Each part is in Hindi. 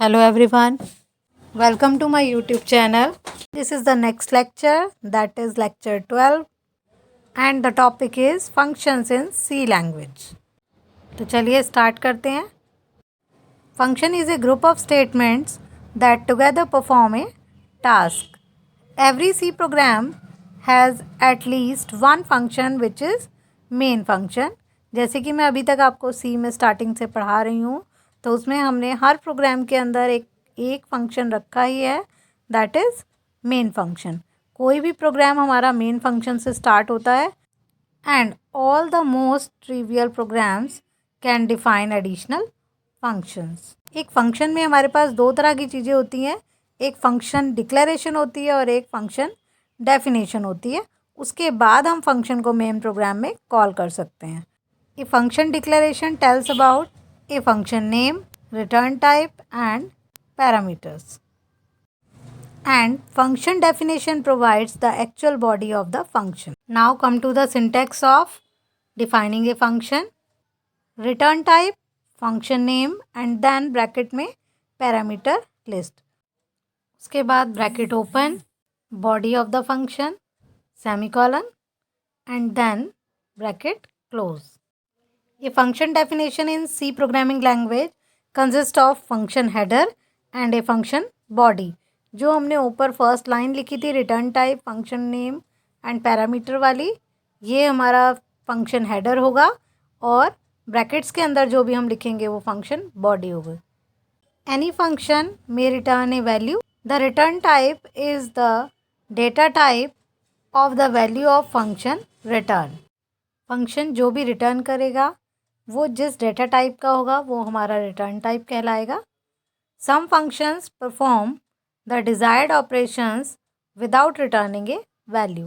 Hello everyone, welcome to my YouTube channel. This is the next lecture, that is lecture 12, and the topic is functions in C language. तो चलिए start करते हैं. Function is a group of statements that together perform a task. Every C program has at least one function which is main function. जैसे कि मैं अभी तक आपको C में स्टार्टिंग से पढ़ा रही हूँ, तो उसमें हमने हर प्रोग्राम के अंदर एक फंक्शन रखा ही है, दैट इज़ मेन फंक्शन. कोई भी प्रोग्राम हमारा मेन फंक्शन से स्टार्ट होता है and all the most trivial programs can define additional functions. एक फंक्शन में हमारे पास दो तरह की चीज़ें होती हैं, एक फंक्शन डिक्लेरेशन होती है और एक फंक्शन डेफिनेशन होती है. उसके बाद हम फंक्शन को मेन प्रोग्राम में कॉल कर सकते हैं. A function declaration tells about a function name, return type and parameters. And function definition provides the actual body of the function. Now come to the syntax of defining a function. Return type, function name and then bracket में parameter list. उसके बाद bracket open, body of the function, semicolon and then bracket close. A function definition in C programming language consists of function header and a function body. जो हमने ऊपर फर्स्ट लाइन लिखी थी return type function name and parameter वाली, ये हमारा फंक्शन हेडर होगा और ब्रैकेट्स के अंदर जो भी हम लिखेंगे वो फंक्शन बॉडी होगा. Any function may return A value. The return type is the data type of the value of function return. Function जो भी रिटर्न करेगा वो जिस डेटा टाइप का होगा वो हमारा रिटर्न टाइप कहलाएगा. Some functions perform the desired operations without returning a value.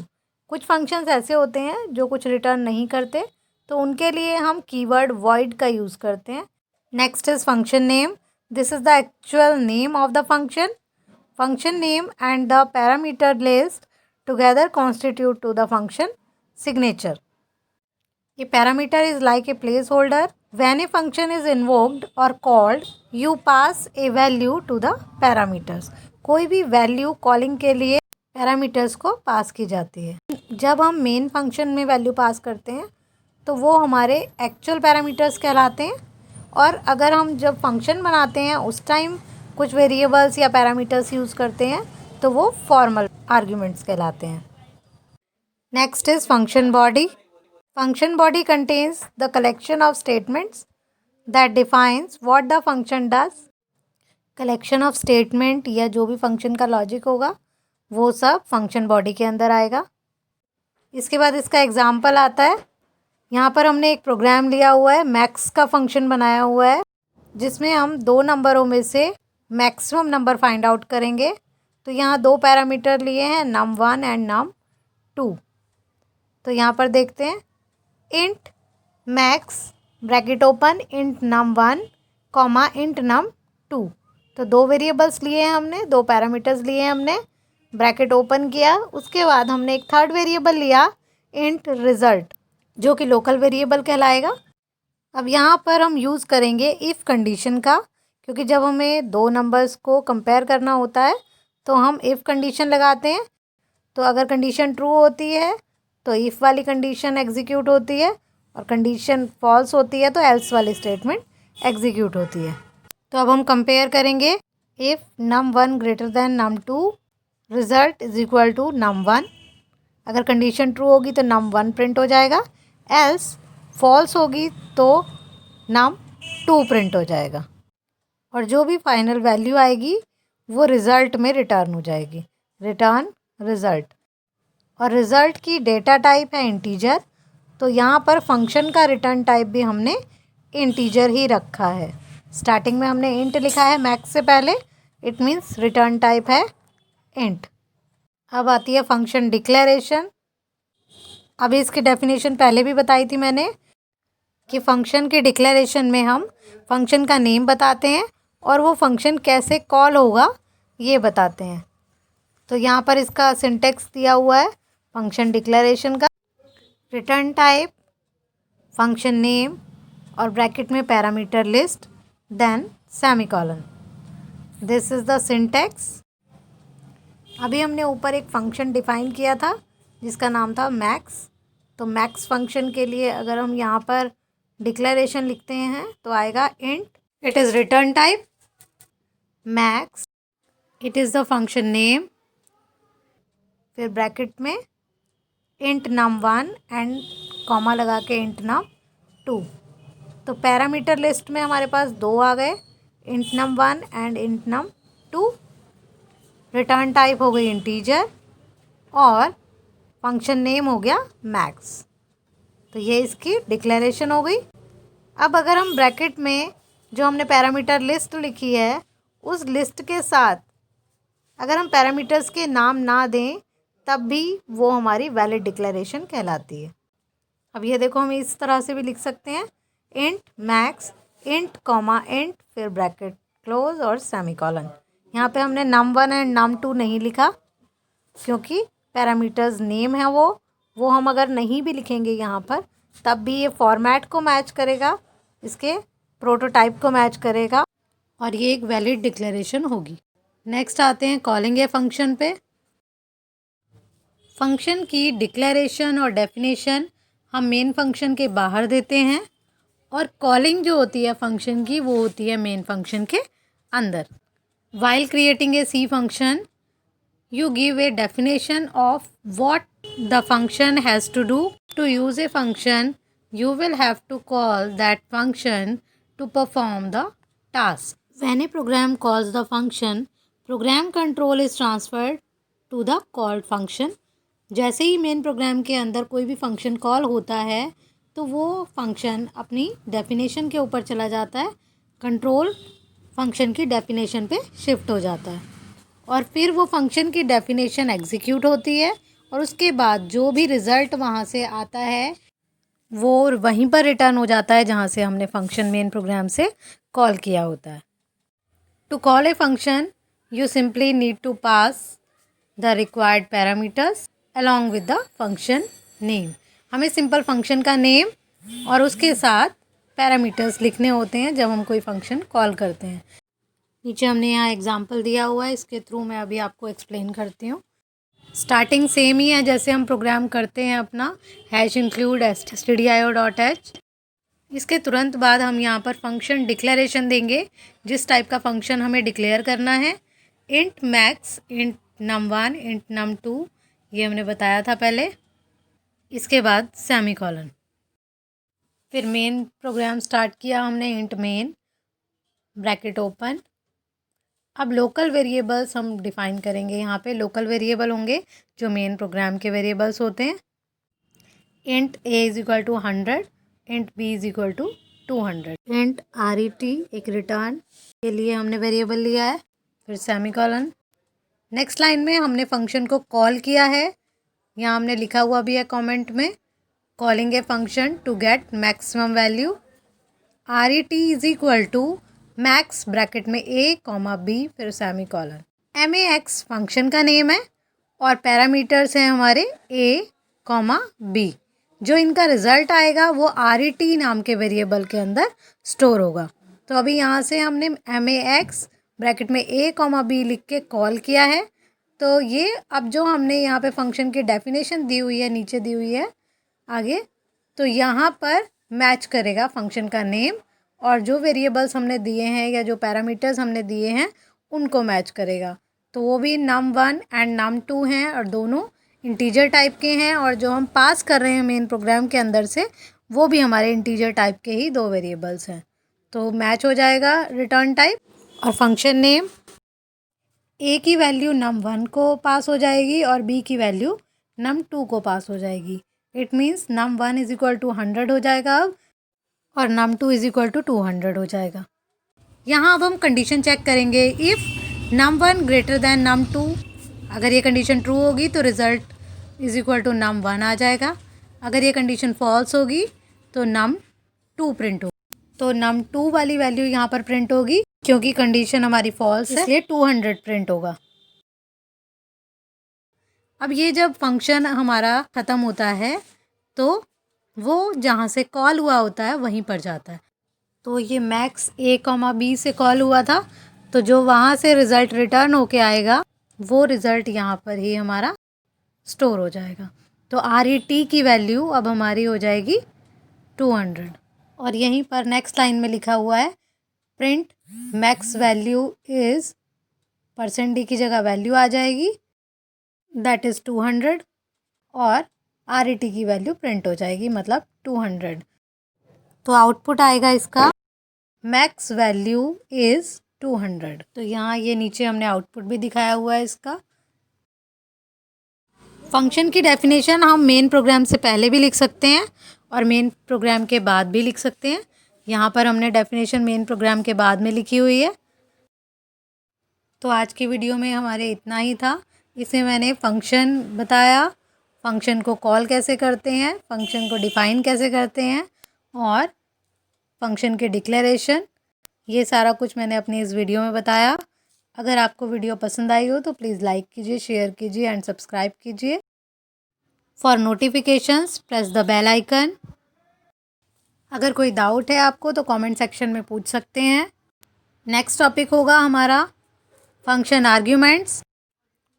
कुछ फंक्शंस ऐसे होते हैं जो कुछ रिटर्न नहीं करते, तो उनके लिए हम कीवर्ड वॉइड का यूज़ करते हैं. Next is function name. This is the actual name of the function. Function name and the parameter list together constitute to the function signature. A parameter is like a placeholder. When a function is invoked or called, you pass a value to the parameters. कोई भी वैल्यू कॉलिंग के लिए पैरामीटर्स को पास की जाती है. जब हम मेन फंक्शन में वैल्यू पास करते हैं तो वो हमारे एक्चुअल पैरामीटर्स कहलाते हैं, और अगर हम जब फंक्शन बनाते हैं उस टाइम कुछ वेरिएबल्स या पैरामीटर्स यूज़ करते हैं तो वो फॉर्मल आर्ग्यूमेंट्स कहलाते हैं. Next is function body. Function body contains the collection of statements that defines what the function does. Collection of statement या जो भी function का logic होगा वो सब function body के अंदर आएगा. इसके बाद इसका एग्जाम्पल आता है. यहाँ पर हमने एक प्रोग्राम लिया हुआ है, मैक्स का फंक्शन बनाया हुआ है जिसमें हम दो नंबरों में से मैक्सिमम नंबर फाइंड आउट करेंगे. तो यहाँ दो पैरामीटर लिए हैं, num1 एंड num2. तो यहाँ पर देखते हैं int max bracket open int num1 comma int num2. तो दो वेरिएबल्स लिए हैं हमने, दो पैरामीटर्स लिए हैं हमने, ब्रैकेट ओपन किया. उसके बाद हमने एक थर्ड वेरिएबल लिया int result जो कि लोकल वेरिएबल कहलाएगा. अब यहाँ पर हम यूज़ करेंगे इफ़ कंडीशन का, क्योंकि जब हमें दो नंबर्स को कंपेयर करना होता है तो हम इफ़ कंडीशन लगाते हैं. तो अगर कंडीशन ट्रू होती है तो इफ़ वाली कंडीशन एग्जीक्यूट होती है और कंडीशन फॉल्स होती है तो एल्स वाली स्टेटमेंट एग्जीक्यूट होती है. तो अब हम कंपेयर करेंगे. If num1 greater than num2 result is equal to num1. अगर कंडीशन ट्रू होगी तो num1 प्रिंट हो जाएगा, एल्स फॉल्स होगी तो num2 प्रिंट हो जाएगा, और जो भी फाइनल वैल्यू आएगी वो रिज़ल्ट में रिटर्न हो जाएगी, रिटर्न रिज़ल्ट. और रिज़ल्ट की डेटा टाइप है इंटीजर, तो यहाँ पर फंक्शन का रिटर्न टाइप भी हमने इंटीजर ही रखा है. स्टार्टिंग में हमने इंट लिखा है मैक्स से पहले, इट मीन्स रिटर्न टाइप है इंट. अब आती है फंक्शन डिक्लेरेशन. अभी इसकी डेफिनेशन पहले भी बताई थी मैंने कि फंक्शन के डिक्लेरेशन में हम फंक्शन का नेम बताते हैं और वो फंक्शन कैसे कॉल होगा ये बताते हैं. तो यहाँ पर इसका सिंटेक्स दिया हुआ है फंक्शन डिक्लेरेशन का. रिटर्न टाइप, फंक्शन नेम और ब्रैकेट में parameter list, then semicolon. This is the syntax. अभी हमने ऊपर एक फंक्शन डिफाइन किया था जिसका नाम था मैक्स। तो मैक्स फंक्शन के लिए अगर हम यहाँ पर डिक्लेरेशन लिखते हैं तो आएगा int, it is return type max, it is the function name, फिर ब्रैकेट में इंट num1 एंड कॉमा लगा के इंट num2। तो पैरामीटर लिस्ट में हमारे पास दो आ गए, int num1 and int num2। Return type हो गई इंटीजर और फंक्शन नेम हो गया मैक्स। तो ये इसकी डिक्लेरेशन हो गई। अब अगर हम ब्रैकेट में जो हमने पैरामीटर लिस्ट लिखी है उस लिस्ट के साथ अगर हम पैरामीटर्स के नाम ना दें तब भी वो हमारी वैलिड डिक्लेरेशन कहलाती है। अब ये देखो हम इस तरह से भी लिख सकते हैं, int max int comma int फिर ब्रैकेट क्लोज और सेमीकोलन। यहाँ पे हमने num1 एंड num2 नहीं लिखा क्योंकि पैरामीटर्स नेम है वो हम अगर नहीं भी लिखेंगे यहाँ पर तब भी ये फॉर्मेट को मैच करेगा, इसके प्रोटोटाइप को मैच करेगा और ये एक वैलिड डिक्लेरेशन होगी। नेक्स्ट आते हैं कॉलिंग ए फंक्शन पे। फंक्शन की डिक्लेरेशन और डेफिनेशन हम मेन फंक्शन के बाहर देते हैं और कॉलिंग जो होती है फंक्शन की वो होती है मेन फंक्शन के अंदर। While creating a C function you give a definition of what the function has to do. To use a function, you will have to call that function to perform the task. When a program calls the function, program control is transferred to the called function. जैसे ही मेन प्रोग्राम के अंदर कोई भी फंक्शन कॉल होता है तो वो फंक्शन अपनी डेफिनेशन के ऊपर चला जाता है, कंट्रोल फंक्शन की डेफिनेशन पे शिफ्ट हो जाता है और फिर वो फंक्शन की डेफिनेशन एग्जीक्यूट होती है और उसके बाद जो भी रिज़ल्ट वहाँ से आता है वो वहीं पर रिटर्न हो जाता है जहाँ से हमने फंक्शन मेन प्रोग्राम से कॉल किया होता है। To call a function you simply need to pass the required parameters along with the function name. हमें सिंपल फंक्शन का नेम और उसके साथ पैरामीटर्स लिखने होते हैं जब हम कोई फंक्शन कॉल करते हैं। नीचे हमने यहाँ एग्जाम्पल दिया हुआ है, इसके थ्रू मैं अभी आपको एक्सप्लेन करती हूँ। स्टार्टिंग सेम ही है जैसे हम प्रोग्राम करते हैं अपना हैश इंक्लूड stdio.h। इसके तुरंत बाद हम यहाँ पर फंक्शन डिक्लेरेशन देंगे जिस टाइप का फंक्शन हमें डिक्लेयर करना है। Int max int num1 int num2 ये हमने बताया था पहले। इसके बाद सेमीकोलन। फिर मेन प्रोग्राम स्टार्ट किया हमने, इंट मेन ब्रैकेट ओपन। अब लोकल वेरिएबल्स हम डिफ़ाइन करेंगे। यहाँ पे लोकल वेरिएबल होंगे जो मेन प्रोग्राम के वेरिएबल्स होते हैं। Int a is equal to 100, int b is equal to 200। Int ret एक रिटर्न के लिए हमने वेरिएबल लिया है, फिर सेमीकोलन। नेक्स्ट लाइन में हमने फंक्शन को कॉल किया है, यहाँ हमने लिखा हुआ भी है कमेंट में, calling a function to get maximum value. ret is equal to max bracket में a कॉमा b फिर सेमीकोलन। max फंक्शन का नेम है और पैरामीटर्स हैं हमारे a कॉमा b। जो इनका रिज़ल्ट आएगा वो ret नाम के वेरिएबल के अंदर स्टोर होगा। तो अभी यहाँ से हमने max ब्रैकेट में a कॉमा b लिख के कॉल किया है। तो ये अब जो हमने यहाँ पे फंक्शन की डेफिनेशन दी हुई है नीचे दी हुई है आगे, तो यहाँ पर मैच करेगा फंक्शन का नेम और जो वेरिएबल्स हमने दिए हैं या जो पैरामीटर्स हमने दिए हैं उनको मैच करेगा। तो वो भी num1 एंड num2 हैं और दोनों इंटीजर टाइप के हैं और जो हम पास कर रहे हैं मेन प्रोग्राम के अंदर से वो भी हमारे इंटीजर टाइप के ही दो वेरिएबल्स हैं। तो मैच हो जाएगा रिटर्न टाइप और फंक्शन नेम। a की वैल्यू num1 को पास हो जाएगी और b की वैल्यू num2 को पास हो जाएगी। It means num1 is equal to 100 हो जाएगा अब और num2 इज़ इक्वल टू 200 हो जाएगा। यहाँ अब हम कंडीशन चेक करेंगे, if num1 greater than num2, अगर ये कंडीशन ट्रू होगी तो result is equal to num1 आ जाएगा। अगर ये कंडीशन फॉल्स होगी तो num2 प्रिंट होगी। तो num2 वाली वैल्यू यहाँ पर प्रिंट होगी क्योंकि कंडीशन हमारी फॉल्स है, इसलिए 200 प्रिंट होगा। अब ये जब फंक्शन हमारा ख़त्म होता है तो वो जहाँ से कॉल हुआ होता है वहीं पर जाता है। तो ये मैक्स a कॉमा b से कॉल हुआ था तो जो वहाँ से रिज़ल्ट रिटर्न होके आएगा वो रिज़ल्ट यहाँ पर ही हमारा स्टोर हो जाएगा। तो RET की वैल्यू अब हमारी हो जाएगी 200। और यहीं पर नेक्स्ट लाइन में लिखा हुआ है print max value is %d की जगह वैल्यू आ जाएगी दैट इज़ 200 और RET की वैल्यू प्रिंट हो जाएगी मतलब 200। तो आउटपुट आएगा इसका मैक्स वैल्यू इज़ 200। तो यहाँ ये नीचे हमने आउटपुट भी दिखाया हुआ है इसका। फंक्शन की डेफिनेशन हम मेन प्रोग्राम से पहले भी लिख सकते हैं और मेन प्रोग्राम के बाद भी लिख सकते हैं। यहाँ पर हमने डेफिनेशन मेन प्रोग्राम के बाद में लिखी हुई है। तो आज की वीडियो में हमारे इतना ही था। इसमें मैंने फंक्शन बताया, फंक्शन को कॉल कैसे करते हैं, फंक्शन को डिफ़ाइन कैसे करते हैं और फंक्शन के डिक्लेरेशन, ये सारा कुछ मैंने अपनी इस वीडियो में बताया। अगर आपको वीडियो पसंद आई हो तो प्लीज़ लाइक कीजिए, शेयर कीजिए एंड सब्सक्राइब कीजिए। For notifications press the bell icon. अगर कोई डाउट है आपको तो कमेंट सेक्शन में पूछ सकते हैं। नेक्स्ट टॉपिक होगा हमारा function arguments,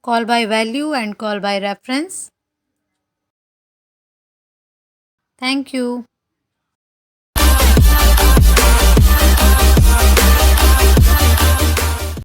call by value and call by reference. Thank you.